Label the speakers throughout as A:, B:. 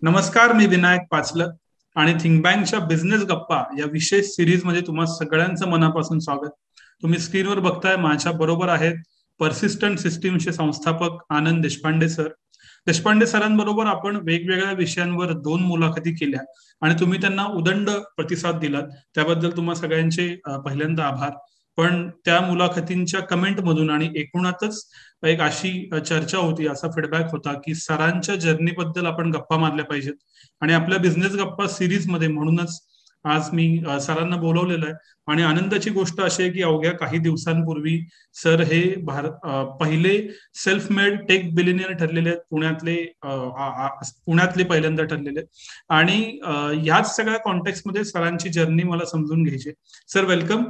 A: नमस्कार, मी विनायक पाचलक आणि थिंक बँकच्या बिझनेस गप्पा या विशेष सिरीज मध्ये तुम्हा सगळ्यांचं मनापासून स्वागत. तुम्ही स्क्रीनवर बघताय, माझ्या बरोबर आहेत पर्सिस्टंट सिस्टीमचे संस्थापक आनंद देशपांडे सर. देशपांडे सरांबरोबर आपण वेगवेगळ्या विषयांवर 2 मुलाखती केल्या आणि तुम्ही त्यांना उदंड प्रतिसाद दिलात, त्याबद्दल तुम्हा सगळ्यांचे पहिल्यांदा आभार. पण त्या मुलाखतींच्या कमेंट मधून आणि एकूणातच एक अशी चर्चा होती, असा फीडबॅक होता की सरांच्या जर्नी बद्दल आपण गप्पा मारल्या पाहिजेत. आणि आपल्या बिझनेस गप्पा सिरीज मध्ये म्हणूनच आज मी सरांना बोलवलेलं आहे. आणि आनंदाची गोष्ट अशी आहे की अवघ्या काही दिवसांपूर्वी सर हे पहिले सेल्फ मेड टेक बिलिनियर ठरलेले आहेत, पुण्यातले पहिल्यांदा ठरलेले आहेत. आणि ह्याच सगळ्या कॉन्टेक्स्ट मध्ये सरांची जर्नी मला समजून घ्यायची. सर वेलकम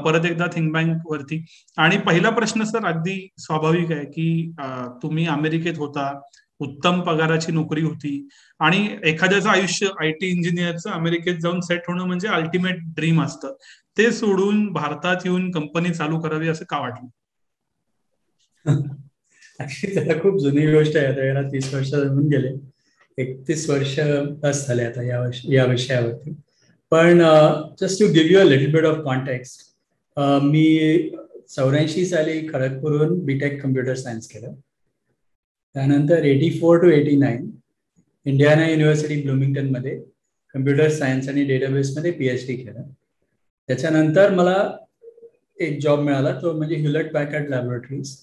A: परत एकदा थिंक बँक वरती. आणि पहिला प्रश्न सर अगदी स्वाभाविक आहे की तुम्ही अमेरिकेत होता, उत्तम पगाराची नोकरी होती आणि एखाद्याचं आयुष्य आयटी इंजिनियरचं अमेरिकेत जाऊन सेट होणं म्हणजे अल्टिमेट ड्रीम असतं. ते सोडून भारतात येऊन कंपनी चालू करावी असं का वाटलं?
B: ऍक्च्युली त्याला खूप जुनी गोष्ट आहे. आता याला 30 वर्ष होऊन गेले, 31 वर्ष बस झाले आता या विषयावरती. पण just to give you a little bit of context, मी 84 साली खडगपूरहून बीटेक कम्प्युटर सायन्स केलं. त्यानंतर 84 to 89 इंडियाना युनिव्हर्सिटी ब्लुमिंग्टन मध्ये कम्प्युटर सायन्स आणि डेटाबेसमध्ये PhD केलं. त्याच्यानंतर मला एक जॉब मिळाला, तो म्हणजे ह्युलेट पॅकर्ड लॅबोरेटरीज,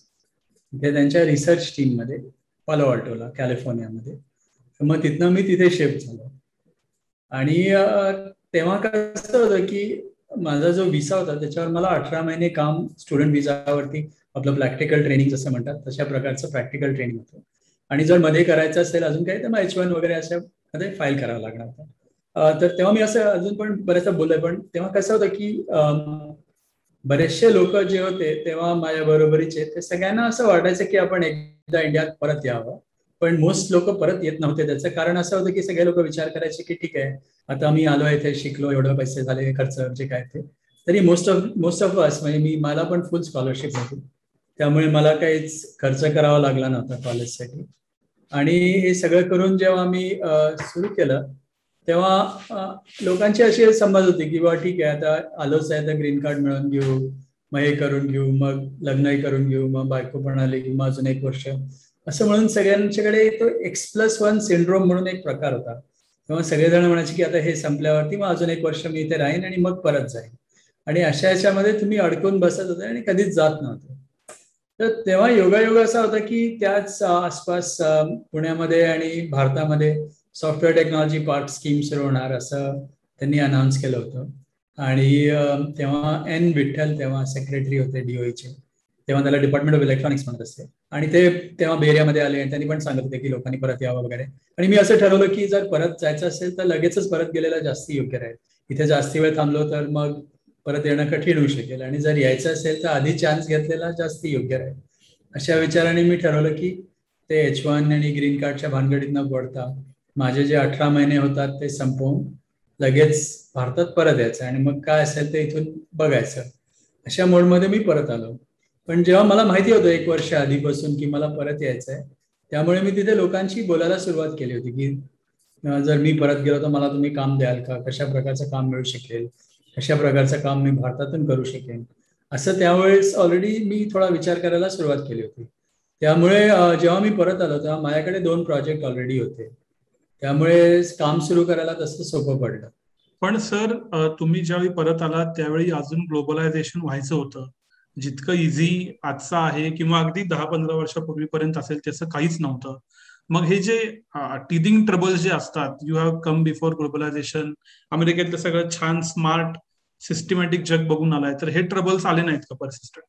B: ते त्यांच्या रिसर्च टीममध्ये पालो अल्टोला कॅलिफोर्नियामध्ये. मग तिथनं मी तिथे शिफ्ट झालो. आणि तेव्हा कसं होतं की माझा जो विसा होता त्याच्यावर मला 18 महिने काम, स्टुडंट विसावरती आपलं प्रॅक्टिकल ट्रेनिंग जसं म्हणतात तशा प्रकारचं प्रॅक्टिकल ट्रेनिंग होतं. आणि जर मध्ये करायचं असेल अजून काही तर मग H1 वगैरे अशा मध्ये फाईल करावं लागणार होतं. तर तेव्हा मी असं अजून पण बऱ्याचदा बोललोय, पण तेव्हा कसं होतं की बरेचसे लोक जे होते तेव्हा माझ्या बरोबरीचे, ते सगळ्यांना असं वाटायचं की आपण एकदा इंडियात परत यावं. पण मोस्ट लोक परत येत नव्हते. त्याचं कारण असं होतं की सगळे लोक विचार करायचे की ठीक आहे, आता मी आलो इथे, शिकलो, एवढं पैसे झाले, खर्च जे काय ते, तरी मोस्ट ऑफ अस म्हणजे मला पण फुल स्कॉलरशिप होती, त्यामुळे मला काहीच खर्च करावा लागला नव्हता कॉलेजसाठी. आणि हे सगळं करून जेव्हा मी सुरू केलं तेव्हा लोकांची अशी समज होती की बा ठीक आहे, आता आलोच आहे तर ग्रीन कार्ड मिळवून घेऊ, मग हे करून घेऊ, मग लग्नही करून घेऊ, मग बायको पण आली, मग अजून 1 वर्ष, असं म्हणून सगळ्यांच्याकडे तो X+1 सिंड्रोम म्हणून एक प्रकार होता. तेव्हा सगळेजण म्हणायचे की आता हे संपल्यावरती मग अजून 1 वर्ष मी इथे राहीन आणि मग परत जाईन. आणि अशा याच्यामध्ये तुम्ही अडकून बसत होते आणि कधीच जात नव्हते. तर तेव्हा योगायोग असा होता की त्याच आसपास पुण्यामध्ये आणि भारतामध्ये सॉफ्टवेअर टेक्नॉलॉजी पार्क स्कीम सुरू होणार असं त्यांनी अनाऊन्स केलं होतं. आणि तेव्हा N विठ्ठल तेव्हा सेक्रेटरी होते DOEचे, तेव्हा त्याला डिपार्टमेंट ऑफ इलेक्ट्रॉनिक्स म्हणत असते. आणि ते तेव्हा बेरियामध्ये आले आणि त्यांनी पण सांगत होते की लोकांनी परत यावं वगैरे. आणि मी असं ठरवलं की जर परत जायचं असेल तर लगेचच परत गेलेला जास्ती योग्य राहील. इथे जास्ती वेळ थांबलो तर मग परत येणं कठीण होऊ शकेल, आणि जर यायचं असेल तर आधी चान्स घेतलेला जास्ती योग्य राहील. अशा विचाराने मी ठरवलं की ते H1 आणि ग्रीन कार्डच्या भानगडीत न पडता माझे जे 18 महिने होतात ते संपवून लगेच भारतात परत यायचं आणि मग काय असेल ते इथून बघायचं, अशा मोडमध्ये मी परत आलो. पण जेव्हा मला माहिती होतं 1 वर्ष आधीपासून की मला परत यायचं आहे, त्यामुळे मी तिथे लोकांशी बोलायला सुरुवात केली होती की जर मी परत गेलो तर मला तुम्ही काम द्याल का, कशा प्रकारचं काम मिळू शकेल, कशा प्रकारचं काम मी भारतातून करू शकेन, असं त्यावेळेस ऑलरेडी मी थोडा विचार करायला सुरुवात केली होती. त्यामुळे जेव्हा मी परत आलो तेव्हा माझ्याकडे 2 प्रोजेक्ट ऑलरेडी होते, त्यामुळे काम सुरू करायला तसं सोपं पडलं.
A: पण सर तुम्ही ज्यावेळी परत आलात त्यावेळी अजून ग्लोबलायझेशन व्हायचं होतं. जितकं इझी आजचं आहे किंवा अगदी 10-15 वर्षापूर्वीपर्यंत असेल त्याचं काहीच नव्हतं. मग हे जे टीदिंग ट्रबल्स जे असतात, you have come before globalisation, अमेरिकेतलं सगळं छान स्मार्ट सिस्टमॅटिक जग बघून आलाय, तर हे ट्रबल्स आले नाहीत का पर्सिस्टंट?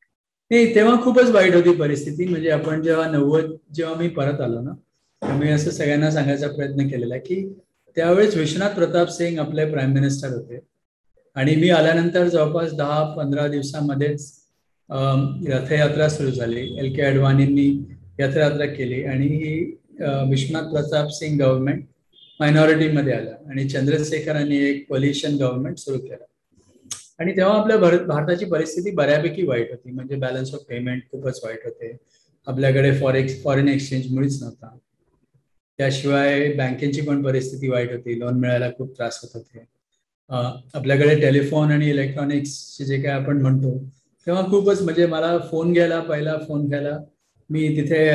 B: नाही, तेव्हा खूपच वाईट होती परिस्थिती. म्हणजे आपण जेव्हा 90 जेव्हा मी परत आलो ना, मी असं सगळ्यांना सांगायचा प्रयत्न केलेला की त्यावेळेस विश्वनाथ प्रताप सिंग आपले प्राईम मिनिस्टर होते. आणि मी आल्यानंतर जवळपास 10-15 दिवसामध्येच रथयात्रा सुरू झाली. LK अडवाणींनी रथयात्रा केली आणि विश्वनाथ प्रताप सिंग गव्हर्नमेंट मायनॉरिटीमध्ये आलं आणि चंद्रशेखरांनी एक कोलिशन गव्हर्नमेंट सुरू केलं. आणि तेव्हा आपल्या भारताची परिस्थिती बऱ्यापैकी वाईट होती. म्हणजे बॅलन्स ऑफ पेमेंट खूपच वाईट होते. आपल्याकडे फॉरेन एक्सचेंज मुळीच नव्हता. त्याशिवाय बँकेची पण परिस्थिती वाईट होती, लोन मिळायला खूप त्रास होत होते. आपल्याकडे टेलिफोन आणि इलेक्ट्रॉनिक्सचे जे काय आपण म्हणतो, तेव्हा खूपच, म्हणजे मला पहिला फोन घ्यायला मी तिथे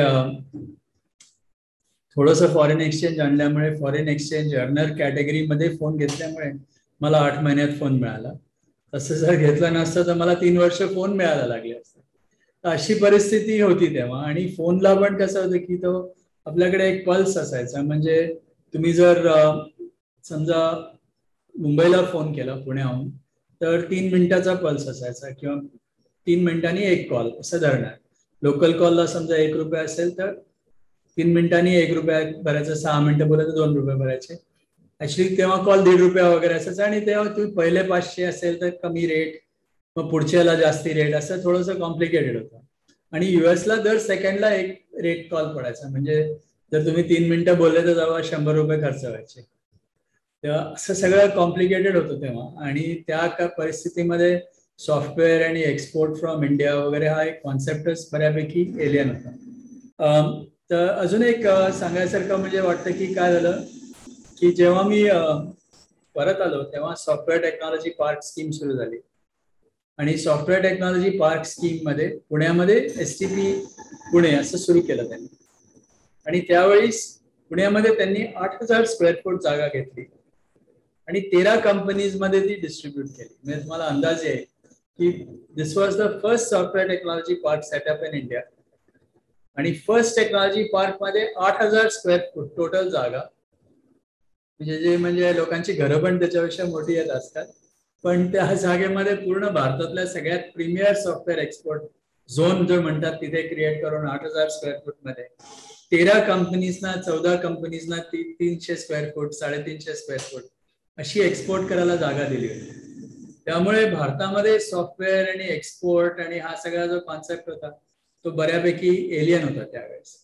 B: थोडंसं फॉरेन एक्सचेंज आणल्यामुळे, फॉरेन एक्सचेंज अर्नर कॅटेगरीमध्ये फोन घेतल्यामुळे मला 8 महिन्यात फोन मिळाला. तसं जर घेतलं नसतं तर मला 3 वर्ष फोन मिळायला लागले असते. तर अशी परिस्थिती होती तेव्हा. आणि फोनला पण कसं होतं की तो आपल्याकडे एक पल्स असायचा. म्हणजे तुम्ही जर समजा मुंबईला फोन केला पुण्याहून, तर 3 मिनिटाचा पल्स असायचा, किंवा 3 मिनिटांनी एक कॉल असं धरणार. लोकल कॉलला समजा 1 रुपया असेल तर 3 मिनिटांनी 1 रुपया भरायचा, 6 मिनिटं बोलायचं 2 रुपये भरायचे. ऍक्च्युली तेव्हा कॉल 1.5 रुपया वगैरे असायचा. आणि तेव्हा तुम्ही पहिले 500 असेल तर कमी रेट, मग पुढच्याला जास्ती रेट, असं थोडंसं कॉम्प्लिकेटेड होतं. आणि युएसला दर सेकंडला एक रेट कॉल पडायचा. म्हणजे जर तुम्ही 3 मिनिटं बोलले तर जवळ 100 रुपये खर्च व्हायचे. तेव्हा असं सगळं कॉम्प्लिकेटेड होतं तेव्हा. आणि त्या परिस्थितीमध्ये सॉफ्टवेअर आणि एक्सपोर्ट फ्रॉम इंडिया वगैरे हा एक कॉन्सेप्टच बऱ्यापैकी एलियन होता. तर अजून एक सांगायसारखं म्हणजे वाटतं की काय झालं की जेव्हा मी परत आलो तेव्हा सॉफ्टवेअर टेक्नॉलॉजी पार्क स्कीम सुरू झाली. आणि सॉफ्टवेअर टेक्नॉलॉजी पार्क स्कीम मध्ये पुण्यामध्ये STP पुणे असं सुरू केलं त्यांनी. आणि त्यावेळी पुण्यामध्ये त्यांनी 8,000 स्क्वेअर फूट जागा घेतली आणि 13 कंपनीज मध्ये ती डिस्ट्रीब्यूट केली. म्हणजे तुम्हाला अंदाज आहे की this was the first software technology park setup in India. आणि फर्स्ट टेक्नॉलॉजी पार्क मध्ये 8,000 स्क्वेअर फूट टोटल जागा, म्हणजे लोकांची घरं पण त्याच्यापेक्षा मोठी येत असतात. पण त्या जागेमध्ये पूर्ण भारतातल्या सगळ्यात प्रीमियर सॉफ्टवेअर एक्सपोर्ट झोन जो म्हणतात तिथे क्रिएट करून 8,000 स्क्वेअर फूट मध्ये 13 कंपनीजना, 14 कंपनीजना 300 स्क्वेअर फूट, 350 स्क्वेअर फूट अशी एक्सपोर्ट करायला जागा दिली होती. त्यामुळे भारतामध्ये सॉफ्टवेअर आणि एक्सपोर्ट आणि हा सगळा जो कॉन्सेप्ट होता तो बऱ्यापैकी एलियन होता त्यावेळेस.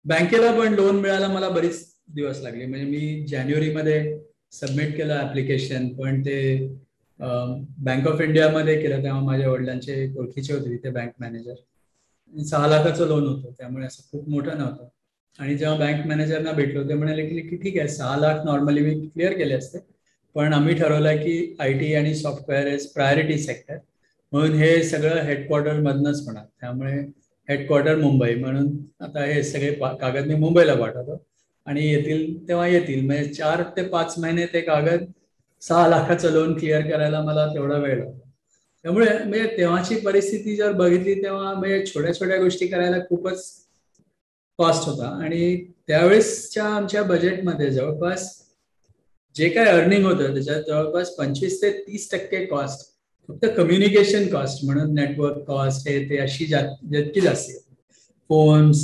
B: बँकेला पण लोन मिळायला मला बरीच दिवस लागले. म्हणजे मी जानेवारीमध्ये सबमिट केलं ऍप्लिकेशन, पण ते बँक ऑफ इंडियामध्ये केलं. तेव्हा माझ्या वडिलांचे ओळखीचे होते तिथे बँक मॅनेजर. 6 लाखाचं लोन होतं, त्यामुळे असं खूप मोठं नव्हतं. आणि जेव्हा बँक मॅनेजरना भेटलो ते म्हणाले की ठीक आहे, 6 लाख नॉर्मली मी क्लिअर केले असते, पण आम्ही ठरवलं की IT आणि सॉफ्टवेअर इज प्रायोरिटी सेक्टर, म्हणून हे सगळं हेडक्वार्टर मधनच होणार. त्यामुळे हेडक्वार्टर मुंबई, म्हणून आता हे सगळे कागद मी मुंबईला पाठवतो आणि येतील तेव्हा येतील. म्हणजे 4 ते 5 महिने ते कागद, 6 लाखाचं लोन क्लिअर करायला मला तेवढा वेळ लागला. त्यामुळे म्हणजे तेव्हाची परिस्थिती जर बघितली तेव्हा म्हणजे छोट्या छोट्या गोष्टी करायला खूपच कॉस्ट होता. आणि त्यावेळेसच्या आमच्या बजेटमध्ये जवळपास जे काय अर्निंग होतं त्याच्यात जवळपास 25 ते 30% कॉस्ट फक्त कम्युनिकेशन कॉस्ट म्हणून, नेटवर्क कॉस्ट हे ते अशी जितकी जास्त फोन्स.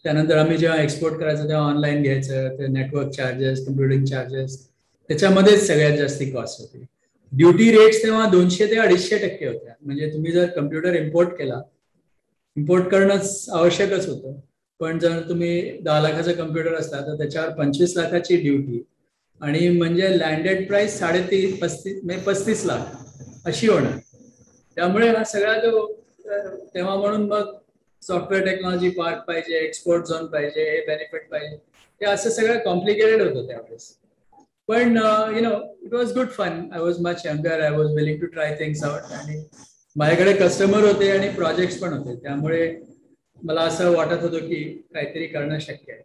B: त्यानंतर आम्ही जेव्हा एक्सपोर्ट करायचं तेव्हा ऑनलाईन घ्यायचं, ते नेटवर्क चार्जेस, कम्प्युटिंग चार्जेस, त्याच्यामध्येच सगळ्यात जास्ती कॉस्ट होती. ड्युटी रेट्स तेव्हा 200 ते 250% होत्या. म्हणजे तुम्ही जर कम्प्युटर इम्पोर्ट केला, इम्पोर्ट करणंच आवश्यकच होतं, पण जर तुम्ही 10 लाखाचा कम्प्युटर असता तर त्याच्यावर 25 लाखाची ड्युटी, आणि म्हणजे लँडेड प्राइस 35 लाख अशी होणार. त्यामुळे हा सगळा जो तेव्हा, म्हणून मग सॉफ्टवेअर टेक्नॉलॉजी पार्क पाहिजे, एक्सपोर्ट झोन पाहिजे, हे बेनिफिट पाहिजे, ते असं सगळं कॉम्प्लिकेटेड होतं त्यावेळेस. पण it was good fun. I was much younger, I was willing to try things out. आणि माझ्याकडे कस्टमर होते आणि प्रोजेक्ट्स पण होते, त्यामुळे मला असं वाटत होतं की काहीतरी करणं शक्य आहे.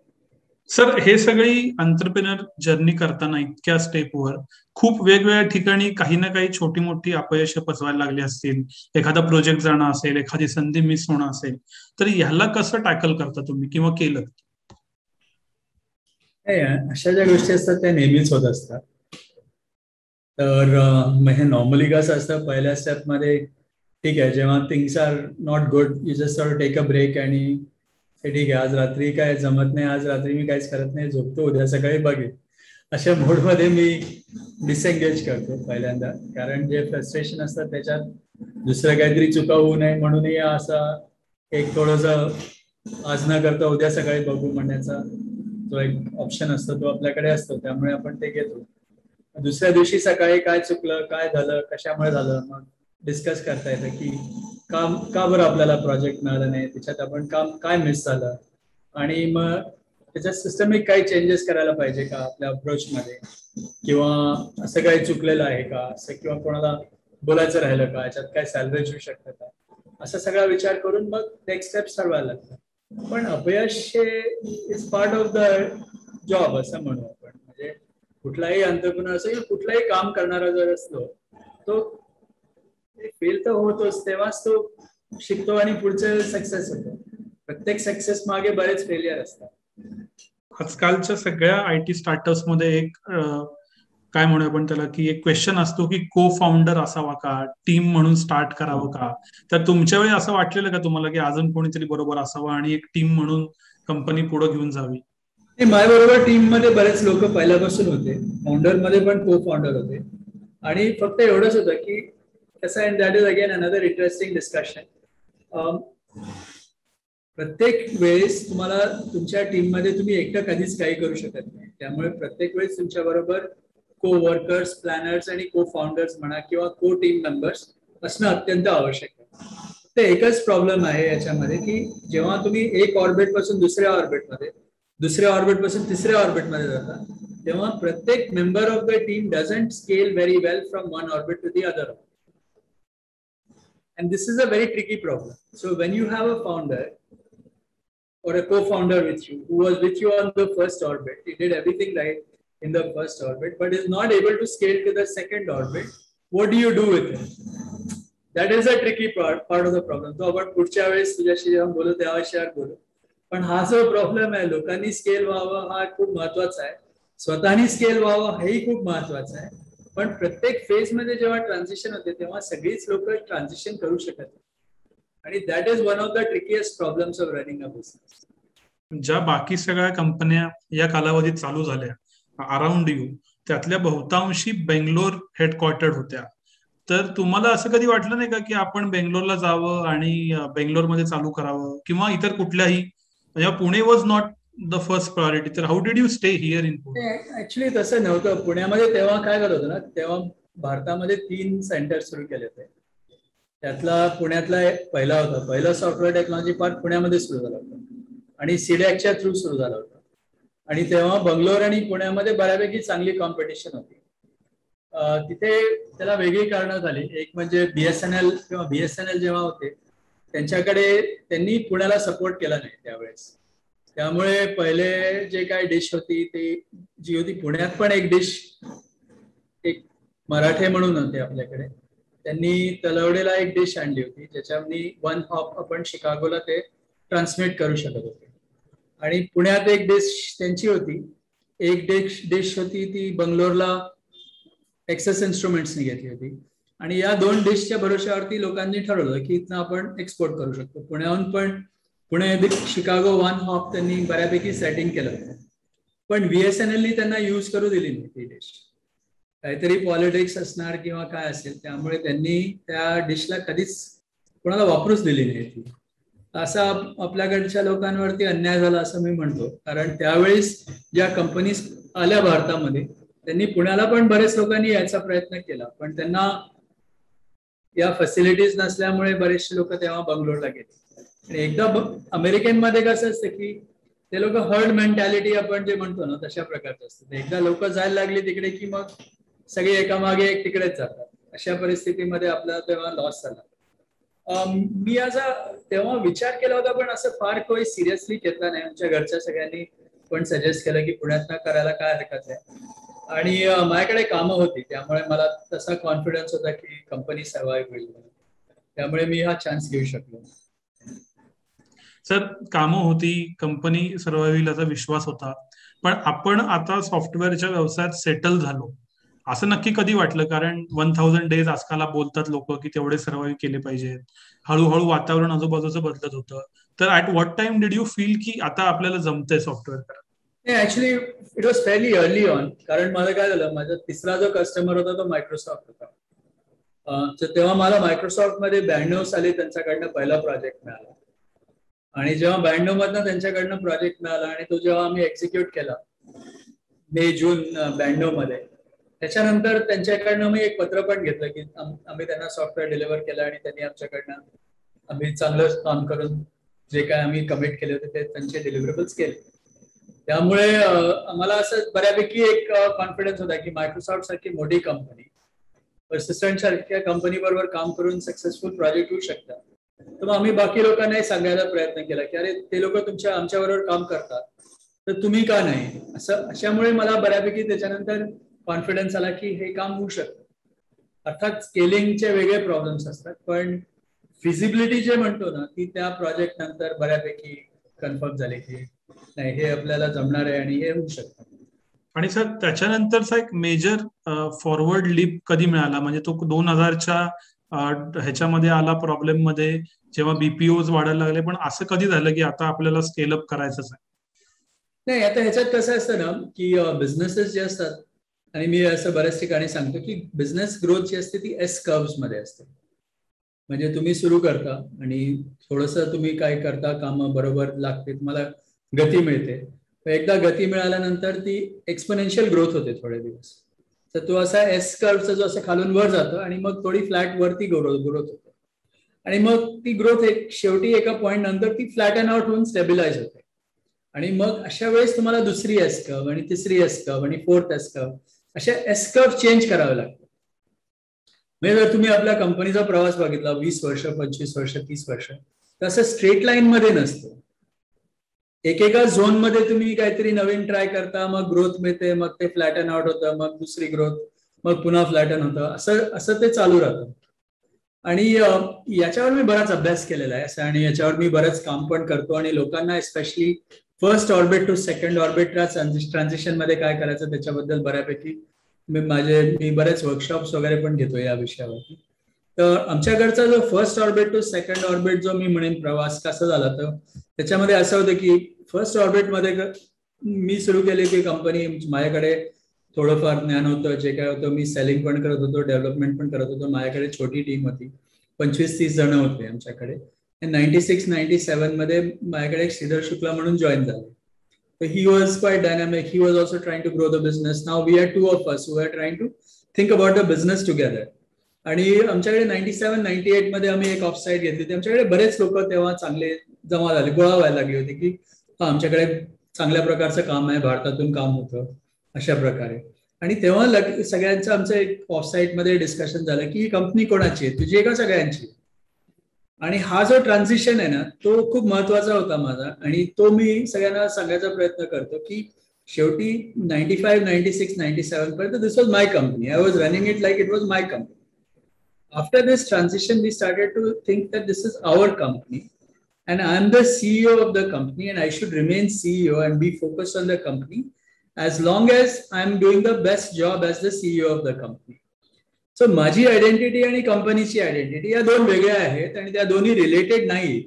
A: सर, हे सगळी एंटरप्रेन्योर जर्नी करताना इतक्या स्टेपवर खूप वेगवेगळ्या ठिकाणी काही ना काही छोटी मोठी अपयश पचवायला लागली असतील, एखादा प्रोजेक्ट जाणं असेल, एखादी संधी मिस होणं असेल, तर ह्याला कसं टॅकल करता तुम्ही किंवा केलं?
B: अशा ज्या गोष्टी असतात त्या नेहमीच होत असतात. तर हे नॉर्मली कसं असतं, पहिल्या स्टेपमध्ये ठीक आहे, जेव्हा things are not good you just take a break आणि हे ठीक आहे, आज रात्री काय जमत नाही, आज रात्री मी काहीच करत नाही, झोपतो, उद्या सकाळी बघेन, अशा मोडमध्ये मी डिसएंगेज करतो पहिल्यांदा. कारण जे फ्रस्ट्रेशन असतात त्याच्यात दुसरं काहीतरी चुका होऊ नये म्हणूनही असा एक थोडंसं आज न करता उद्या सकाळी बघू म्हणण्याचा जो एक ऑप्शन असतो तो आपल्याकडे असतो, त्यामुळे आपण ते घेतो. दुसऱ्या दिवशी सकाळी काय चुकलं, काय झालं, कशामुळे झालं, मग डिस्कस करता येतं की का बरं आपल्याला प्रोजेक्ट मिळालं नाही, त्याच्यात आपण काम काय मिस झालं. आणि मग त्याच्यात सिस्टमिक काही चेंजेस करायला पाहिजे का आपल्या अप्रोचमध्ये, किंवा असं काही चुकलेलं आहे का, असं किंवा कोणाला बोलायचं राहिलं का, याच्यात काय सॅल्वेज होऊ शकतं का, असा सगळा विचार करून मग नेक्स्ट स्टेप ठरवायला लागतात. पण अपयश हे is part of the job असं म्हणू आपण. म्हणजे कुठलाही एंटरप्रेन्योर असेल किंवा कुठलाही काम करणारा जर असलो, तो फेल तर होतोच, तेव्हाच तो शिकतो आणि पुढचे सक्सेस होतो. प्रत्येक सक्सेस मागे बरेच फेलियर असतात.
A: आजकालच्या सगळ्या IT स्टार्टअप्स मध्ये एक काय म्हणू आपण त्याला, की एक क्वेश्चन असतो की को फाउंडर असावा का, टीम म्हणून स्टार्ट करावं का. तर तुमच्या वेळी असं वाटलेलं का तुम्हाला की अजून कोणीतरी बरोबर असावं आणि एक टीम म्हणून कंपनी पुढे घेऊन जावी?
B: माझ्या बरोबर टीम मध्ये बरेच लोक पहिल्यापासून होते, फाउंडर मध्ये पण को फाउंडर होते. आणि फक्त एवढंच होतं की कसं, and that is again another interesting discussion. प्रत्येक वेळेस तुम्हाला तुमच्या टीम मध्ये तुम्ही एकटं कधीच काही करू शकत नाही. त्यामुळे प्रत्येक वेळेस तुमच्या बरोबर को वर्कर्स, प्लॅनर्स आणि को फाउंडर्स म्हणा किंवा को टीम मेंबर्स असणं अत्यंत आवश्यक आहे. तर एकच प्रॉब्लेम आहे याच्यामध्ये की जेव्हा तुम्ही एक ऑर्बिट पासून दुसऱ्या ऑर्बिटमध्ये, दुसऱ्या ऑर्बिट पासून तिसऱ्या ऑर्बिटमध्ये जाता, तेव्हा प्रत्येक member of the team doesn't scale very well from one orbit to the other. And this is a very tricky problem. So when you have a founder or a co-founder with you who was with you on the first orbit, he did everything right in the first orbit, but is not able to scale to the second orbit, what do you do with it? That is a tricky part of the problem. तो आपण पुढच्या वेळेस तुझ्याशी जेव्हा बोलू त्या विषयावर बोलू. पण हा जो प्रॉब्लेम आहे, लोकांनी स्केल व्हावं हा खूप महत्वाचा आहे, स्वतःनी स्केल व्हावं हेही खूप महत्वाचं आहे. पण प्रत्येक फेज मध्ये जेव्हा ट्रान्झिशन होते तेव्हा सगळीच लोक ट्रान्झिशन करू शकत नाही. आणि that is one of the ट्रिकीएस्ट problems of running a business.
A: ज्या बाकी सगळ्या कंपन्या या कालावधीत चालू झाल्या अराउंड यू, त्यातल्या बहुतांशी बेंगलोर हेडक्वार्टर्ड होत्या. तर तुम्हाला असं कधी वाटलं नाही का की आपण बेंगलोरला जावं आणि बेंगलोरमध्ये चालू करावं, किंवा इतर कुठल्याही, म्हणजे Pune was not the first priority, तर how did you stay here in Pune?
B: Actually तसं नव्हतं. पुण्यामध्ये तेव्हा काय करत होतं ना, तेव्हा भारतामध्ये 3 सेंटर सुरू केले होते. त्यातला पुण्यातला पहिला होता. पहिला सॉफ्टवेअर टेक्नॉलॉजी पार्क पुण्यामध्ये सुरू झाला होता आणि सीडॅकच्या थ्रू सुरू झाला होता. आणि तेव्हा बंगलोर आणि पुण्यामध्ये बऱ्यापैकी चांगली कॉम्पिटिशन होती. तिथे त्याला वेगळी कारणं झाली. एक म्हणजे BSNL किंवा BSNL जेव्हा होते त्यांच्याकडे त्यांनी पुण्याला सपोर्ट केला नाही त्यावेळेस. त्यामुळे पहिले जे काय डिश होती ती जी होती पुण्यात, पण एक डिश, एक मराठे म्हणून होते आपल्याकडे, त्यांनी तलवडेला एक डिश आणली होती ज्याच्यामध्ये वन हॉप आपण शिकागोला ते ट्रान्समिट करू शकत होते. आणि पुण्यात एक डिश त्यांची होती, एक डिश होती ती बंगलोरला एक्सेस इन्स्ट्रुमेंट्सनी घेतली होती. आणि या 2 डिशच्या भरोश्यावरती लोकांनी ठरवलं की इथनं आपण एक्सपोर्ट करू शकतो. पुण्याहून पण पुणे शिकागो वन हॉप त्यांनी बऱ्यापैकी सेटिंग केलं होतं. पण BSNLनी त्यांना यूज करू दिली नाही ती डिश. काहीतरी पॉलिटिक्स असणार किंवा काय असेल, त्यामुळे त्यांनी त्या डिशला कधीच कोणाला वापरूच दिली नाही ती. असा आपल्याकडच्या लोकांवरती अन्याय झाला असं मी म्हणतो. कारण त्यावेळेस ज्या कंपनीज आल्या भारतामध्ये त्यांनी पुण्याला पण बरेच लोकांनी याचा प्रयत्न केला, पण त्यांना या फॅसिलिटीज नसल्यामुळे बरेचसे लोक तेव्हा बंगलोरला गेले. आणि एकदा अमेरिकेमध्ये कसं असतं की ते लोक हर्ड मेंटॅलिटी आपण जे म्हणतो ना तशा प्रकारचं असतं. एकदा लोक जायला लागली तिकडे की मग सगळे एकामागे एक तिकडेच जातात. अशा परिस्थितीमध्ये आपला तेव्हा लॉस झाला. मी असा तेव्हा विचार केला होता, पण असं फार काही सिरियसली घेतला नाही. आमच्या घरच्या सगळ्यांनी पण सजेस्ट केलं की पुण्यात करायला काय हरकत आहे. आणि माझ्याकडे कामं होती त्यामुळे मला तसा कॉन्फिडन्स होता की कंपनी सर्व्हाइव्ह होईल, त्यामुळे मी हा चान्स घेऊ शकलो.
A: सर, कामं होती, कंपनी सर्व्हाइव्ह होईल याचा विश्वास होता, पण आपण आता सॉफ्टवेअरच्या व्यवसायात सेटल झालो असं नक्की कधी वाटलं? कारण 1000 डेज आजकाल बोलतात लोक की तेवढे सर्व्हाइव्ह केले पाहिजेत. हळूहळू वातावरण आजूबाजूचं बदलत होतं. तर at what time did you feel की आता आपल्याला जमतंय सॉफ्टवेअर करायला?
B: Actually it was fairly early on. कारण मला काय झालं, माझा तिसरा जो कस्टमर होता तो मायक्रोसॉफ्ट होता. तर तेव्हा मला मायक्रोसॉफ्ट मध्ये 92 साली त्यांच्याकडनं पहिला प्रोजेक्ट मिळाला. आणि जेव्हा 92 मधनं त्यांच्याकडनं प्रोजेक्ट मिळाला आणि तो जेव्हा आम्ही एक्झिक्यूट केला मे-जून 92 मध्ये, त्याच्यानंतर त्यांच्याकडनं मी एक पत्र पण घेतलं की आम्ही त्यांना सॉफ्टवेअर डिलिव्हर केलं आणि त्यांनी आमच्याकडनं आम्ही चांगलं काम करून जे काय आम्ही कमिट केले होते ते त्यांचे डिलिव्हरेबल्स केले. त्यामुळे आम्हाला असं बऱ्यापैकी एक कॉन्फिडन्स होता की मायक्रोसॉफ्ट सारखी मोठी कंपनी पर्सिस्टंट सारख्या कंपनी बरोबर काम करून सक्सेसफुल प्रोजेक्ट होऊ शकतात. तर मग आम्ही बाकी लोकांनाही सांगायला प्रयत्न केला की अरे ते लोक आमच्या बरोबर काम करतात तर तुम्ही का नाही, असं अशामुळे मला बऱ्यापैकी त्याच्यानंतर कॉन्फिडन्स आला की हे काम होऊ शकतं. अर्थात स्केलिंगचे वेगळे प्रॉब्लेम्स असतात, पण फिजिबिलिटी जे म्हणतो ना ती त्या प्रोजेक्ट नंतर बऱ्यापैकी कन्फर्म झाले की नाही हे आपल्याला जमणार आहे आणि हे होऊ शकतं.
A: आणि सर त्याच्यानंतरचा एक मेजर फॉरवर्ड लीप कधी मिळाला, म्हणजे तो 2000च्या ह्याच्यामध्ये आला प्रॉब्लेम मध्ये, जेव्हा बीपीओज वाढायला लागले, पण असं कधी झालं की आता आपल्याला स्केल अप करायचंच आहे?
B: नाही, आता ह्याच्यात कसं असतं ना की बिझनेसेस जे असतात, आणि मी असं बऱ्याच ठिकाणी सांगतो की बिझनेस ग्रोथ जी असते ती एस कर्व्स मध्ये असते. म्हणजे तुम्ही सुरू करता आणि थोडंसं तुम्ही काय करता, कामं बरोबर लागते, तुम्हाला गती मिळते. एकदा गती मिळाल्यानंतर ती एक्सपोनेन्शियल ग्रोथ होते थोडे दिवस. तर तो असा एस कर्व्हचा जो असं खालून वर जातो आणि मग थोडी फ्लॅट वरती ग्रोथ होते आणि मग ती ग्रोथ शेवटी एका पॉईंट नंतर ती फ्लॅटन आउट होऊन स्टेबिलाइज होते. आणि मग अशा वेळेस तुम्हाला दुसरी एस कर्व आणि तिसरी एस कर्व आणि फोर्थ एस कर्व अशा एस कर्व चेंज करावे लागतात. म्हणजे जर तुम्ही आपल्या कंपनीचा प्रवास बघितला 20 वर्ष, 25 वर्ष, 30 वर्ष, तर असं स्ट्रेट लाईन मध्ये नसतं. एकेका झोन मध्ये तुम्ही काहीतरी नवीन ट्राय करता, मग ग्रोथ मिळते, मग ते फ्लॅटन आउट होतं, मग दुसरी ग्रोथ, मग पुन्हा फ्लॅटन होतं, असं असं ते चालू राहतं. आणि याच्यावर मी बराच अभ्यास केलेला आहे आणि याच्यावर मी बरंच काम पण करतो आणि लोकांना especially first orbit to second orbit transition मध्ये काय करायचं त्याच्याबद्दल बऱ्यापैकी मी बरेच वर्कशॉप्स वगैरे पण घेतो या विषयावरती. तर आमच्याकडचा जो first orbit to second orbit जो मी म्हणेन प्रवास कसा झाला, तर त्याच्यामध्ये असं होतं की फर्स्ट ऑर्बिट मध्ये मी सुरू केली की कंपनी, माझ्याकडे थोडंफार ज्ञान होतं, जे काय होतं मी सेलिंग पण करत होतो, डेव्हलपमेंट पण करत होतो. माझ्याकडे छोटी टीम होती, 25-30 जण होते आमच्याकडे. 96-97 मध्ये माझ्याकडे श्रीधर शुक्ला म्हणून जॉईन झाले. So he was quite dynamic. He was also trying to grow the business. Now we are two of us who are trying to think about the business together. आणि आमच्याकडे 97-98 मध्ये आम्ही एक ऑफसाईट घेतली होती. आमच्याकडे बरेच लोक तेव्हा चांगले जमा झाले, गोळा व्हायला लागली होती की आमच्याकडे चांगल्या प्रकारचं काम आहे, भारतातून काम होतं अशा प्रकारे. आणि तेव्हा सगळ्यांचं आमचं एक ऑफसाईट मध्ये डिस्कशन झालं की ही कंपनी कोणाची आहे, तुझी आहे का सगळ्यांची. आणि हा जो ट्रान्झिशन आहे ना तो खूप महत्वाचा होता माझा, आणि तो मी सगळ्यांना सांगायचा प्रयत्न करतो की शेवटी 95, 96, 97 पर्यंत this was my company. I was running it like it was my company. After this transition we started to think that this is our company and I am the CEO of the company and I should remain CEO and be focused on the company as long as I am doing the best job as the CEO of the company. So माझी identity आणि कंपनीची identity या दोन वेगळ्या आहेत आणि त्या दोन्ही रिलेटेड नाही.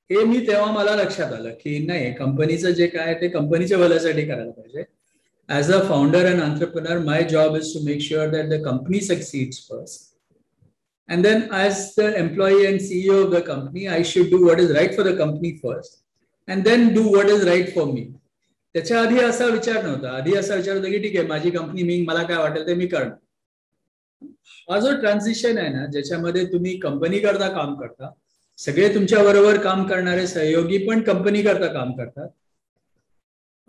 B: हे मी तेव्हा मला लक्षात आलं की नाही, कंपनीचं जे काय ते कंपनीच्या भल्यासाठी करायला पाहिजे. As a founder and entrepreneur my job is to make sure that the company succeeds first, and then as the employee and CEO of the company I should do what is right for the company first and then do what is right for me. त्याच्या आधी असा विचार नव्हता. आधी असा विचार होता की ठीक आहे माझी कंपनी, मला काय वाटेल ते मी करणार. हा जो ट्रान्झिशन आहे ना ज्याच्यामध्ये तुम्ही कंपनी करता काम करता, सगळे तुमच्या बरोबर काम करणारे सहयोगी पण कंपनी करता काम करतात,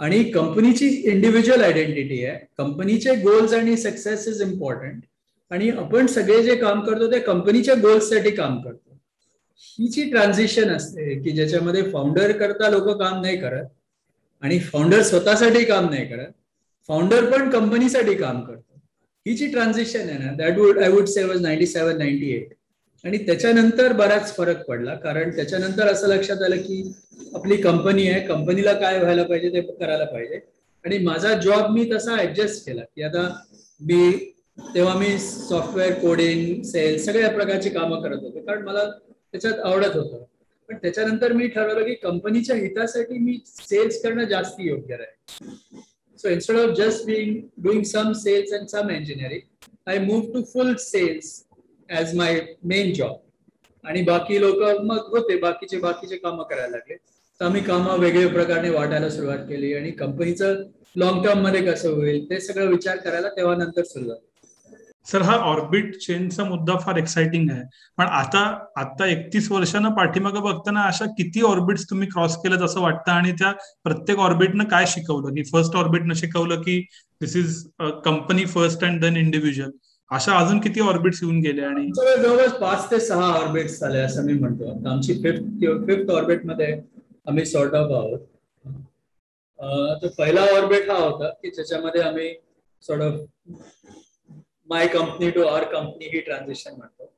B: आणि कंपनीची इंडिव्हिज्युअल आयडेंटिटी आहे, कंपनीचे गोल्स आणि सक्सेस इज इम्पॉर्टंट, आणि आपण सगळे जे काम करतो ते कंपनीच्या गोल्ससाठी काम करतो. ही जी ट्रान्झिशन असते की ज्याच्यामध्ये फाउंडर करता लोक काम नाही करत आणि फाउंडर स्वतःसाठी काम नाही करत, फाउंडर पण कंपनीसाठी काम करतो, ही जी ट्रान्झिशन आहे ना that I would say was 97-98. आणि त्याच्यानंतर बराच फरक पडला, कारण त्याच्यानंतर असं लक्षात आलं की आपली कंपनी आहे, कंपनीला काय व्हायला पाहिजे ते करायला पाहिजे. आणि माझा जॉब मी तसा ऍडजस्ट केला की आता तेव्हा मी सॉफ्टवेअर कोडिंग, सेल्स सगळ्या प्रकारची कामं करत होतो, कारण मला त्याच्यात आवडत होतं. पण त्याच्यानंतर मी ठरवलं की कंपनीच्या हितासाठी मी सेल्स करणं जास्त योग्य राहील. So instead of just doing some sales and some engineering, I moved to full sales as my main job. आणि बाकी लोक मग होते बाकीचे कामं करायला लागले. तर आम्ही कामं वेगवेगळ्या प्रकारे वाटायला सुरुवात केली आणि कंपनीचं लॉंग टर्म मध्ये कसं होईल ते सगळं विचार करायला तेव्हा नंतर सुरू झालं.
A: सर, हा ऑर्बिट चेंजचा मुद्दा फार एक्साइटिंग आहे. पण आता 31 वर्षांना पाठीमागे बघताना अशा किती ऑर्बिट्स तुम्ही क्रॉस केल्यात असं वाटतं, आणि त्या प्रत्येक ऑर्बिटनं काय शिकवलं? की फर्स्ट ऑर्बिटनं शिकवलं की this is company first and then individual, अशा अजून किती ऑर्बिट्स येऊन गेले? आणि
B: आमच्याकडे जवळपास 5 ते 6 ऑर्बिट्स झाले असं मी म्हणतो. आमची फिफ्थ ऑर्बिटमध्ये आम्ही सॉर्ट ऑफ आहोत. तो पहिला ऑर्बिट हा होता की ज्याच्यामध्ये आम्ही sort of my company to our company ही ट्रान्झिशन म्हणतो.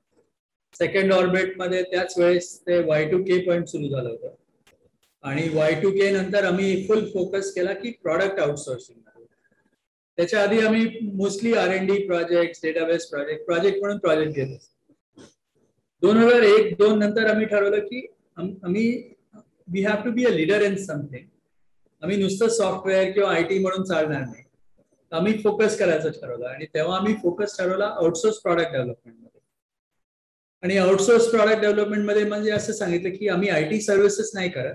B: सेकंड ऑर्बिट मध्ये त्याच वेळेस ते Y2K पॉईंट सुरू झालं होतं, आणि Y2K नंतर आम्ही फुल फोकस केला की प्रॉडक्ट आउटसोर्सिंग. त्याच्या आधी आम्ही mostly R&D project, database project म्हणून प्रोजेक्ट घेत असतो. 2001-2 नंतर आम्ही ठरवलं की आम्ही we have to be a leader in something. आम्ही नुसतं सॉफ्टवेअर किंवा IT म्हणून चालणार नाही, आम्ही फोकस करायचं ठरवलं. आणि तेव्हा आम्ही फोकस ठरवला आउटसोर्स प्रॉडक्ट डेव्हलपमेंट मध्ये. आणि आउटसोर्स प्रॉडक्ट डेव्हलपमेंट मध्ये म्हणजे असं सांगितलं की आम्ही IT सर्व्हिसेस नाही करत,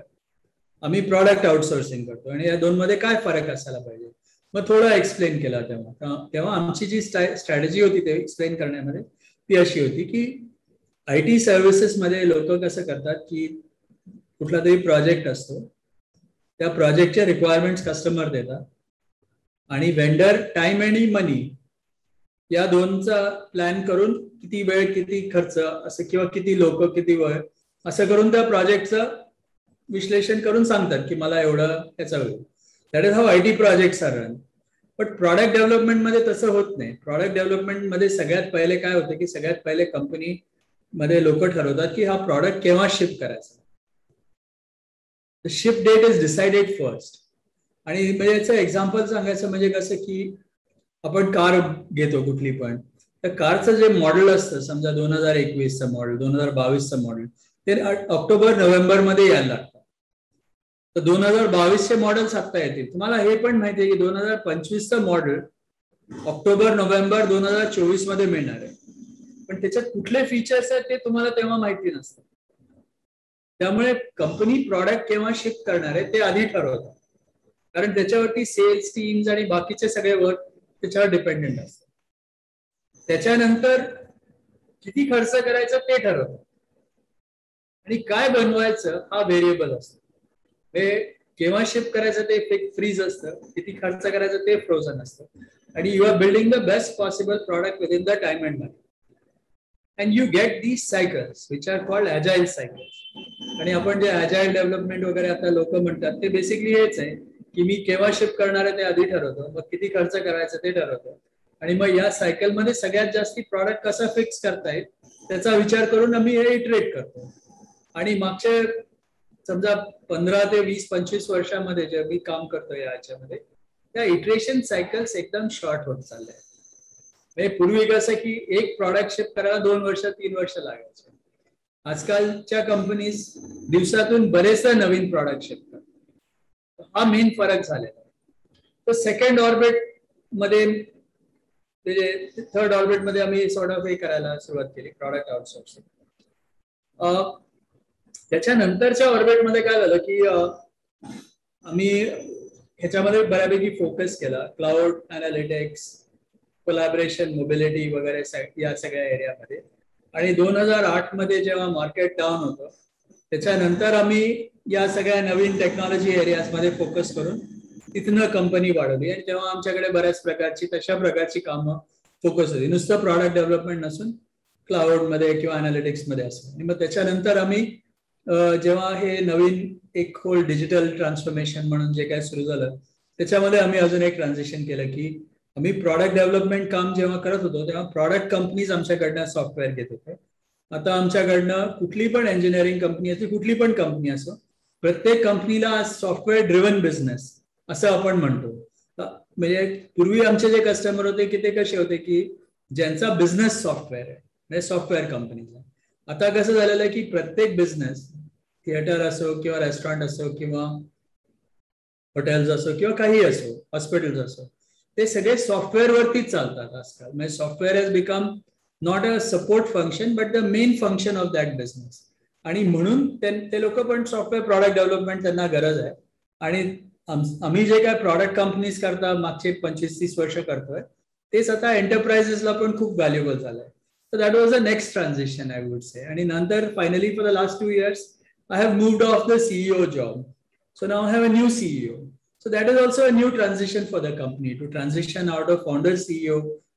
B: आम्ही प्रॉडक्ट आउटसोर्सिंग करतो. आणि या दोन मध्ये काय फरक असायला पाहिजे, मग थोडं एक्सप्लेन केला. तेव्हा आमची जी स्ट्रॅटेजी होती ते एक्सप्लेन करण्यामध्ये ती अशी होती की IT सर्व्हिसेस मध्ये लोक कसं करतात की कुठला तरी प्रोजेक्ट असतो, त्या प्रोजेक्टचे रिक्वायरमेंट्स कस्टमर देतात, आणि वेंडर टाइम आणि मनी या दोनचा प्लॅन करून किती वेळ किती खर्च असं किंवा किती लोक किती वेळ असं करून त्या प्रोजेक्टचं विश्लेषण करून सांगतात की मला एवढं त्याचा होईल. That is how IT projects are run. But product development मध्ये तसं होत नाही. प्रॉडक्ट डेव्हलपमेंट मध्ये सगळ्यात पहिले काय होतं की सगळ्यात पहिले कंपनी मध्ये लोक ठरवतात की हा प्रॉडक्ट केव्हा शिप करायचा. The ship date is decided first. आणि म्हणजे याचं एक्झाम्पल सांगायचं म्हणजे कसं की आपण कार घेतो कुठली पण, तर कारचं जे मॉडेल असतं समजा 2021चं मॉडेल, 2022चं मॉडेल, ते ऑक्टोबर-नोव्हेंबर मध्ये यायला लागतं. तर 2022चे मॉडेल्स आत्ता येतील. तुम्हाला हे पण माहिती आहे की 2025चं मॉडेल ऑक्टोबर-नोव्हेंबर 2024 मध्ये मिळणार आहे, पण त्याच्यात कुठले फीचर्स आहेत ते तुम्हाला तेव्हा माहिती नसतं. त्यामुळे कंपनी प्रॉडक्ट केव्हा शिफ्ट करणार आहे ते आधी ठरवतात, कारण त्याच्यावरती सेल्स टीम्स आणि बाकीचे सगळे वर्क त्याच्यावर डिपेंडेंट असतात. त्याच्यानंतर किती खर्च करायचा ते ठरवतात, आणि काय बनवायचं हा व्हेरिएबल असतो. हे केव्हा शिफ्ट करायचं ते फ्रीज असतं, किती खर्च करायचं ते फ्रोझन असतं. आणि you are building the best possible product within the time and money. And you get these cycles which are called agile cycles. आणि आपण जे अजाईल डेव्हलपमेंट वगैरे आता लोक म्हणतात ते बेसिकली हेच आहे की मी केव्हा शिफ्ट करणार आहे ते आधी ठरवतो, मग किती खर्च करायचं ते ठरवतो, आणि मग या सायकलमध्ये सगळ्यात जास्ती प्रॉडक्ट कसा फिक्स करता येईल त्याचा विचार करून आम्ही हे इटरेट करतो. आणि मागच्या समजा 15 ते 20-25 वर्षामध्ये जे मी काम करतो याच्यामध्ये, त्या इटरेशन सायकल्स एकदम शॉर्ट होत चालल्या आहेत. म्हणजे पूर्वी कसं की एक प्रॉडक्ट शिफ्ट करायला 2 वर्ष 3 वर्ष लागायचे. आजकालच्या कंपनीज दिवसातून बरेचदा नवीन प्रॉडक्ट शिफ्ट करतात. हा मेन फरक झालेला आहे. तर सेकंड ऑर्बिट मध्ये म्हणजे थर्ड ऑर्बिट मध्ये आम्ही सॉर्ट ऑफ हे करायला सुरुवात केली, प्रॉडक्ट आउटसोर्सिंग. त्याच्यानंतरच्या ऑर्बिटमध्ये काय झालं की आम्ही ह्याच्यामध्ये बऱ्यापैकी फोकस केला, क्लाउड अनालिटिक्स, कोलॅबरेशन, मोबिलिटी वगैरे या सगळ्या एरियामध्ये. आणि 2008 मध्ये जेव्हा मार्केट डाऊन होतं त्याच्यानंतर आम्ही या सगळ्या नवीन टेक्नॉलॉजी एरियाज मध्ये फोकस करून तिथनं कंपनी वाढवली. आणि तेव्हा आमच्याकडे बऱ्याच प्रकारची तशा प्रकारची कामं फोकस होती, नुसतं प्रॉडक्ट डेव्हलपमेंट नसून क्लाउड मध्ये किंवा अनालिटिक्स मध्ये असं. आणि मग त्याच्यानंतर आम्ही जेव्हा हे नवीन एक होल डिजिटल ट्रान्सफॉर्मेशन म्हणून जे काय सुरू झालं त्याच्यामध्ये आम्ही अजून एक ट्रान्झिशन केलं की आम्ही प्रॉडक्ट डेव्हलपमेंट काम जेव्हा करत होतो तेव्हा प्रॉडक्ट कंपनीज आमच्याकडनं सॉफ्टवेअर घेत होते. आता आमच्याकडनं कुठली पण इंजिनिअरिंग कंपनी असते, कुठली पण कंपनी असो, प्रत्येक कंपनीला सॉफ्टवेअर ड्रिव्हन बिझनेस असं आपण म्हणतो. म्हणजे पूर्वी आमचे जे कस्टमर होते की ते कसे होते की ज्यांचा बिझनेस सॉफ्टवेअर आहे, म्हणजे सॉफ्टवेअर कंपनीचा. आता कसं झालेलं आहे की प्रत्येक बिझनेस, थिएटर असो किंवा रेस्टॉरंट असो किंवा हॉटेल्स असो किंवा काही असो, हॉस्पिटल्स असो, ते सगळे सॉफ्टवेअर वरतीच चालतात आजकाल. म्हणजे software has become not a support function but the main function of that business. आणि म्हणून ते लोक पण सॉफ्टवेअर प्रॉडक्ट डेव्हलपमेंट त्यांना गरज आहे. आणि आम्ही जे काय प्रॉडक्ट कंपनीज करता मागचे 25-30 वर्ष करतोय तेच आता एंटरप्राइजेसला पण खूप व्हॅल्युएबल झालंय. So that was the next transition, I would say. And another, finally, for the last 2 years, I have moved off the CEO job. So now I have a new CEO. So that is also a new transition for the company, to transition out of founder CEO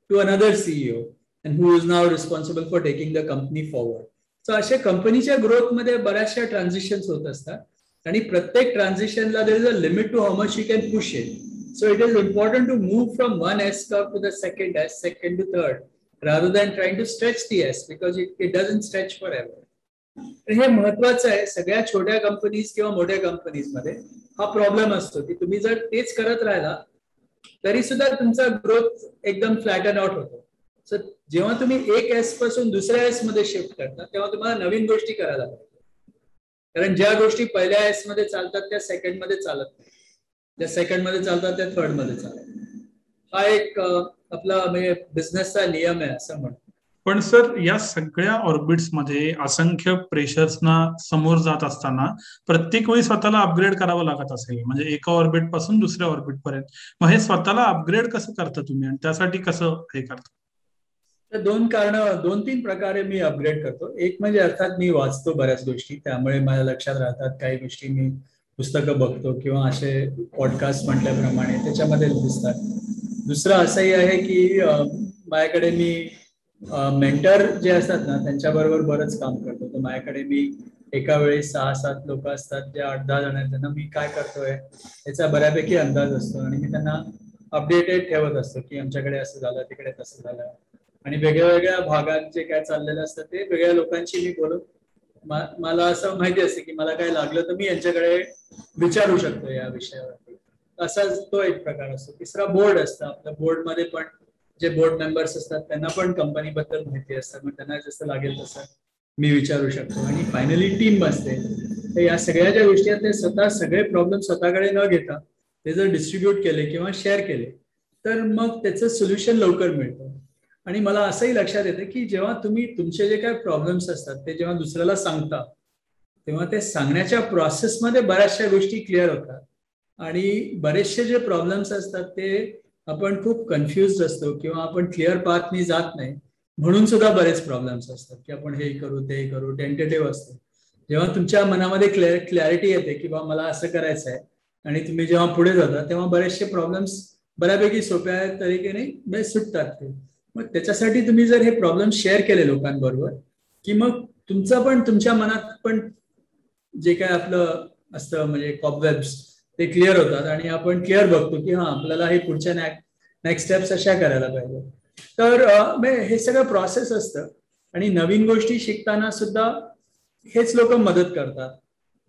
B: to another CEO, and who is now responsible for taking the company forward. So अशा कंपनीच्या ग्रोथमध्ये बऱ्याचशा transitions होत असतात, आणि प्रत्येक ट्रान्झिशनला there is a limit to how much you can push it. So it is important to move from one S curve to the second S, second to third, rather than trying to stretch the S, because it doesn't stretch forever. हे महत्वाचं आहे. सगळ्या छोट्या companies किंवा मोठ्या companies मध्ये हा problem असतो की तुम्ही जर तेच करत राहिला तरी सुद्धा तुमचा ग्रोथ एकदम फ्लॅटन आउट होतो. सो जेव्हा तुम्ही एक एस पासून दुसऱ्या एस मध्ये शिफ्ट करता तेव्हा तुम्हाला नवीन गोष्टी करायला पाहिजे, कारण ज्या गोष्टी पहिल्या एस मध्ये चालतात त्या सेकंड मध्ये चालत नाही, ज्या सेकंड मध्ये चालतात त्या थर्ड मध्ये चालत. हा एक आपला म्हणजे बिझनेसचा नियम आहे असं म्हणतो.
A: पण सर, या सगळ्या ऑर्बिट्स मध्ये असंख्य प्रेशर्सना समोर जात असताना प्रत्येक वेळी स्वतःला अपग्रेड करावं लागत असेल, म्हणजे एका ऑर्बिट पासून दुसऱ्या ऑर्बिट पर्यंत. मग हे स्वतःला अपग्रेड कसं करता तुम्ही, आणि त्यासाठी कसं हे करता?
B: तर दोन तीन प्रकारे मी अपग्रेड करतो. एक म्हणजे अर्थात मी वाचतो बऱ्याच गोष्टी, त्यामुळे माझ्या लक्षात राहतात काही गोष्टी. मी पुस्तकं बघतो किंवा असे पॉडकास्ट म्हटल्याप्रमाणे त्याच्यामध्ये दिसतात. दुसरं असंही आहे की माझ्याकडे मी मेंटर जे असतात ना त्यांच्याबरोबर बरंच काम करतो. तर माझ्याकडे मी एका वेळी 6-7 लोक असतात, जे 8-10 जण आहेत, त्यांना मी काय करतोय याचा बऱ्यापैकी अंदाज असतो, आणि मी त्यांना अपडेटेड ठेवत असतो की आमच्याकडे असं झालं, तिकडे तसं झालं. आणि वेगळ्या वेगळ्या भागात जे काय चाललेलं असतं ते वेगळ्या लोकांशी मी बोलून मला असं माहिती असते की मला काय लागलं तर मी यांच्याकडे विचारू शकतो या विषयावरती. असा तो एक प्रकार असतो. तिसरा बोर्ड असतं. आपल्या बोर्डमध्ये पण जे बोर्ड मेंबर्स असतात त्यांना पण कंपनीबद्दल माहिती असतं, मग त्यांना जसं लागेल तसं मी विचारू शकतो. आणि फायनली टीम असते. तर या सगळ्या ज्या गोष्टी आहेत ते स्वतः सगळे प्रॉब्लेम स्वतःकडे न घेता ते जर डिस्ट्रीब्यूट केले किंवा शेअर केले तर मग त्याचं सोल्युशन लवकर मिळतं. आणि मला असंही लक्षात येतं की जेव्हा तुम्ही तुमचे जे काही प्रॉब्लेम्स असतात ते जेव्हा दुसऱ्याला सांगता तेव्हा ते सांगण्याच्या प्रोसेसमध्ये बऱ्याचशा गोष्टी क्लिअर होतात, आणि बरेचसे जे प्रॉब्लेम्स असतात ते आपण खूप कन्फ्युज असतो किंवा आपण क्लिअर पाथनी जात नाही, म्हणून सुद्धा बरेच प्रॉब्लेम्स असतात की आपण हे करू ते करू, टेंटेटिव्ह असतो. जेव्हा तुमच्या मनामध्ये क्लॅरिटी येते की बा मला असं करायचं आहे, आणि तुम्ही जेव्हा पुढे जाता तेव्हा बरेचसे प्रॉब्लेम्स बऱ्यापैकी सोप्या तरीकेने सुटतात ते. मग त्याच्यासाठी तुम्ही जर हे प्रॉब्लेम शेअर केले लोकांबरोबर की मग तुमचं पण तुमच्या मनात पण जे काय आपलं असतं म्हणजे कॉबवेब्स ते क्लिअर होतात, आणि आपण क्लिअर बघतो की हा आपल्याला हे पुढच्या नेक्स्ट स्टेप्स अशा करायला पाहिजे. तर हे सगळं प्रोसेस असतं. आणि नवीन गोष्टी शिकताना सुद्धा हेच लोक मदत करतात.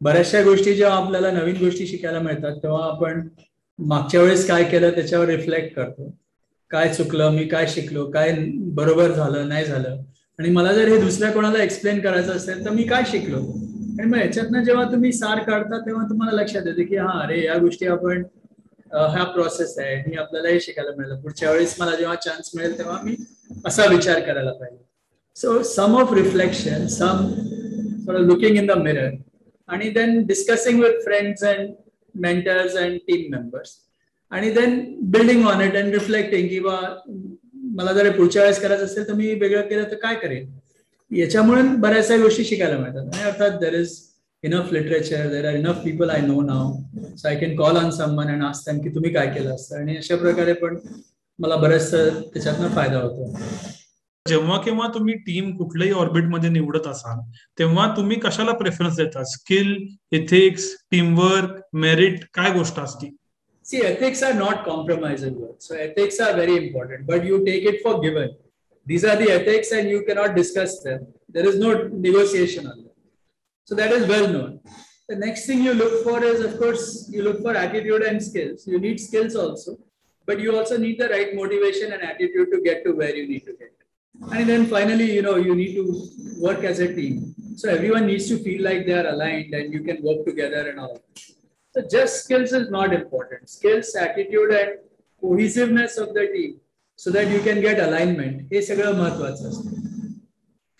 B: बऱ्याचशा गोष्टी जेव्हा आपल्याला नवीन गोष्टी शिकायला मिळतात तेव्हा आपण मागच्या वेळेस काय केलं त्याच्यावर रिफ्लेक्ट करतो. काय चुकलं, मी काय शिकलो, काय बरोबर झालं नाही झालं, आणि मला जर हे दुसऱ्या कोणाला एक्सप्लेन करायचं असेल तर मी काय शिकलो. आणि मग याच्यातनं जेव्हा तुम्ही सार काढता तेव्हा तुम्हाला लक्षात येते की हा अरे या गोष्टी आपण हा प्रोसेस आहे, मी आपल्याला हे शिकायला मिळालं, पुढच्या वेळेस मला जेव्हा चान्स मिळेल तेव्हा मी असा विचार करायला पाहिजे. So some of reflection, some looking in the mirror, आणि then discussing with friends and mentors and team members, आणि then building on it and reflecting की बा मला जर पुढच्या वेळेस करायचं असेल तर मी वेगळं केलं तर काय करेन. याच्यामुळे बऱ्याचशा गोष्टी शिकायला मिळतात. आणि अर्थात there is enough literature, there are enough people I know now, so I can call on someone and ask them की तुम्ही काय केलं असतं. आणि अशा प्रकारे पण मला बऱ्याच त्याच्यातनं फायदा होतो.
A: जेव्हा केव्हा तुम्ही टीम कुठल्याही ऑर्बिटमध्ये निवडत असाल तेव्हा तुम्ही कशाला प्रेफरन्स देता? स्किल, एथिक्स, टीमवर्क, मेरिट, काय गोष्ट असते?
B: See, ethics are not compromisable. So ethics are very important, but you take it for given. These are the ethics and you cannot discuss them. There is no negotiation on them. So that is well known. The next thing you look for is, of course, you look for attitude and skills. You need skills also, but you also need the right motivation and attitude to get to where you need to get. And then finally, you need to work as a team. So everyone needs to feel like they are aligned and you can work together and all. So just skills is not important. Skills, attitude and cohesiveness of the team so that you can get alignment. हे सगळं महत्त्वाचं असतं.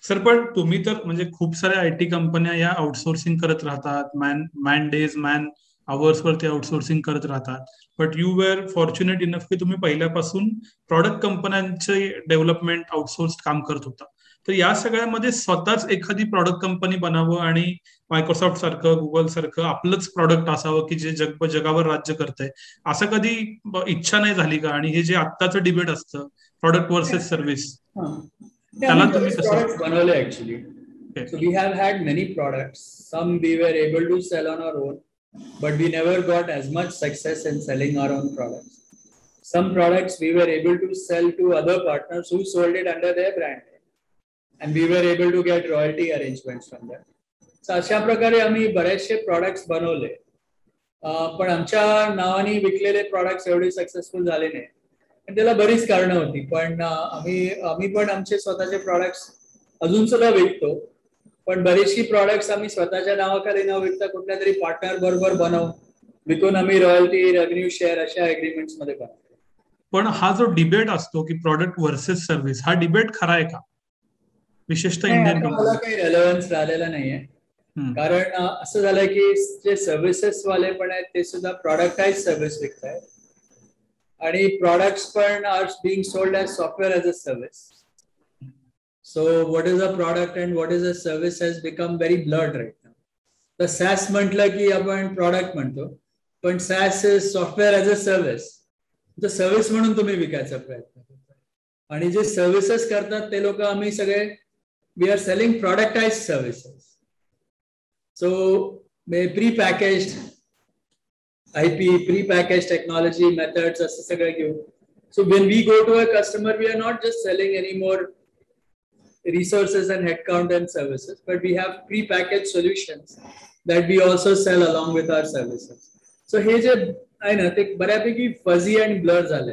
A: Sir, पण तुम्ही तर म्हणजे खूप साऱ्या IT कंपन्या या आउटसोर्सिंग करत राहतात, मॅन डेज, मॅन आवर्सवरती आउटसोर्सिंग करत राहतात. But you were fortunate enough की तुम्ही पहिल्यापासून प्रॉडक्ट कंपन्यांचे डेव्हलपमेंट आउटसोर्स काम करत होता. तर या सगळ्यामध्ये स्वतःच एखादी प्रॉडक्ट कंपनी बनावं आणि मायक्रोसॉफ्ट सारखं, गुगल सारखं आपलंच प्रॉडक्ट असावं की जे जगावर राज्य करतंय, असं कधी इच्छा नाही झाली का? आणि हे जे आत्ताचं डिबेट असतं प्रॉडक्ट वर्सेस सर्व्हिस, त्याला तुम्ही कसं
B: बनवले actually. So we have had many products. Some we were able to sell on our own, but we never got as much success in selling our own products. Some products we were able to sell to other partners who sold it under their brand, and we were able to get royalty arrangements from them. So अशा प्रकारे आम्ही बरेचसे products बनवले, पण आमच्या नावाने विकलेले products एवढे successful झाले नाही. आणि त्याला बरीच कारणं होती. पण आम्ही पण आमचे स्वतःचे products अजून सुद्धा विकतो. पण बरीचशी प्रॉडक्ट्स आम्ही स्वतःच्या नावाखाली न विकता कुठल्या तरी पार्टनर बरोबर बनवून विकून आम्ही रॉयल्टी, रेव्हेन्यू शेअर अशा अग्रीमेंट्स मध्ये बनवतो.
A: पण हा जो डिबेट असतो की प्रॉडक्ट व्हर्सेस सर्व्हिस, हा डिबेट खरा आहे का? विशेषतः इंडियन
B: मला काही रेलेव्हन्स राहिलेला नाहीये. कारण असं झालंय की जे सर्व्हिसेस वाले पण आहेत ते सुद्धा प्रॉडक्टाइज सर्व्हिस विकतायत, आणि प्रॉडक्ट्स पण are being sold as software as a service. So what is a product and what is a service has become very blurred right now. The SaaS म्हटलं की आपण product म्हणतो, पण SaaS is software as a service. The service म्हणून तुम्ही विकायचा प्रयत्न करता, आणि जे सर्व्हिसेस करतात ते लोक आम्ही सगळे we are selling productized services. So pre-packaged IP, pre-packaged technology methods असं सगळं घेऊन. So when we go to a customer, we are not just selling any more resources and headcount and services, but we have pre-packaged solutions that we also sell along with our services. So हे जे आहे ना ते बऱ्यापैकी फझी आणि blur झाले.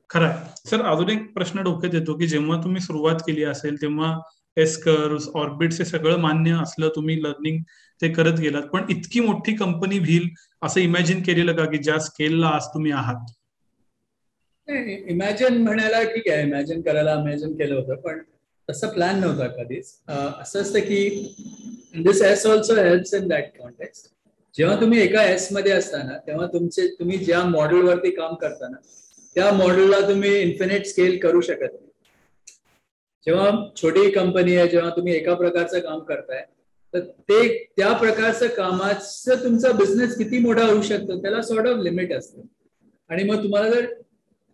A: खरं. Sir, अजून एक प्रश्न डोक्यात येतो की जेव्हा तुम्ही सुरुवात केली असेल तेव्हा एस कर्व्स, ऑर्बिट्स हे सगळं मान्य असलं, तुम्ही लर्निंग ते करत गेलात, पण इतकी मोठी कंपनी व्हील असं इमॅजिन केलेलं का की ज्या स्केलला आज तुम्ही आहात?
B: इमॅजिन म्हणायला ठीक आहे, इमॅजिन करायला इमॅजिन केलं होतं, पण तसा प्लॅन नव्हता कधीच. असं असतं की this is also helps in that context. जेव्हा तुम्ही एका एस मध्ये असताना तेव्हा तुम्ही ज्या मॉडेलवरती काम करताना त्या मॉडेलला तुम्ही इन्फिनिट स्केल करू शकत नाही. जेव्हा छोटी कंपनी आहे, जेव्हा तुम्ही एका प्रकारचं काम करताय, तर ते त्या प्रकारचं कामाचं तुमचा बिझनेस किती मोठा होऊ शकतो त्याला सॉर्ट ऑफ लिमिट असतं. आणि मग तुम्हाला जर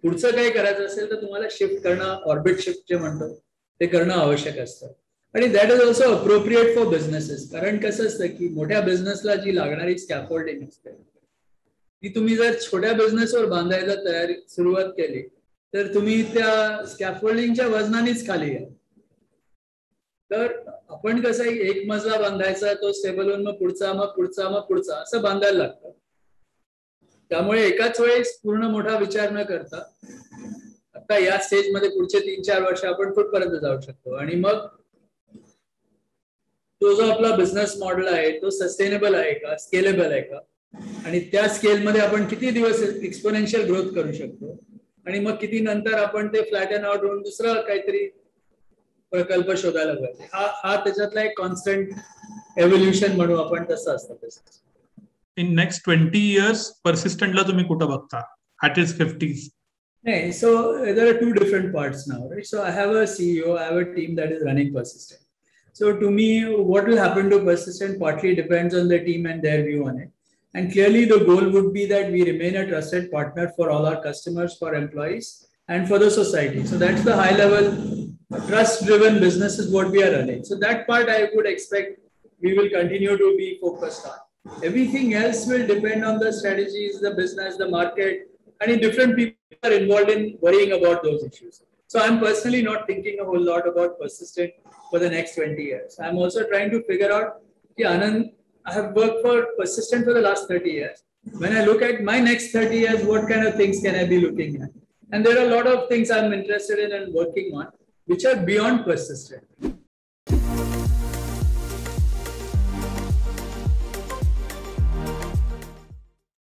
B: पुढचं काही करायचं असेल तर तुम्हाला शिफ्ट करणं, ऑर्बिट शिफ्ट जे म्हणतो ते करणं आवश्यक असतं. आणि that is also appropriate for businesses. कारण कसं असतं की मोठ्या बिझनेसला जी लागणारी स्कॅफोल्डिंग असते ती तुम्ही जर छोट्या बिझनेसवर बांधायला सुरुवात केली तर तुम्ही त्या स्कॅफोल्डिंगच्या वजनानेच खाली आहे. तर आपण कसं एक मजला बांधायचा, तो स्टेबल होऊन मग पुढचा, मग पुढचा, मग पुढचा असं बांधायला लागतं. त्यामुळे एकाच वेळेस पूर्ण मोठा विचार न करता आता या स्टेज मध्ये पुढचे 3-4 वर्ष आपण कुठपर्यंत जाऊ शकतो, आणि मग तो जो आपला बिझनेस मॉडेल आहे तो सस्टेनेबल आहे का, स्केलेबल आहे का, आणि त्या स्केलमध्ये आपण किती दिवस एक्सपोनेन्शियल ग्रोथ करू शकतो, आणि मग किती नंतर आपण ते फ्लॅटन आउट होऊन दुसरा काहीतरी प्रकल्प शोधायला पाहिजे. हा त्याच्यातला एक कॉन्स्टंट एव्होल्युशन म्हणू आपण, तसं असतं.
A: इन नेक्स्ट 20 years पर्सिस्टंटला तुम्ही कुठं बघता? At is 50s?
B: So there are two different parts now, right? So I have a CEO, I have a team that is running Persistent. So to me, what will happen to Persistent partly depends on the team and their view on it. And clearly the goal would be that we remain a trusted partner for all our customers, for employees, and for the society. So that's the high level trust-driven business is what we are running. So that part I would expect we will continue to be focused on. Everything else will depend on the strategies, the business, the market, and different people are involved in worrying about those issues. So I'm personally not thinking a whole lot about Persistent for the next 20 years. I'm also trying to figure out, Anand, I have worked for Persistent for the last 30 years. When I look at my next 30 years, what kind of things can I be looking at? And there are a lot of things I'm interested in and working on, which are beyond Persistent.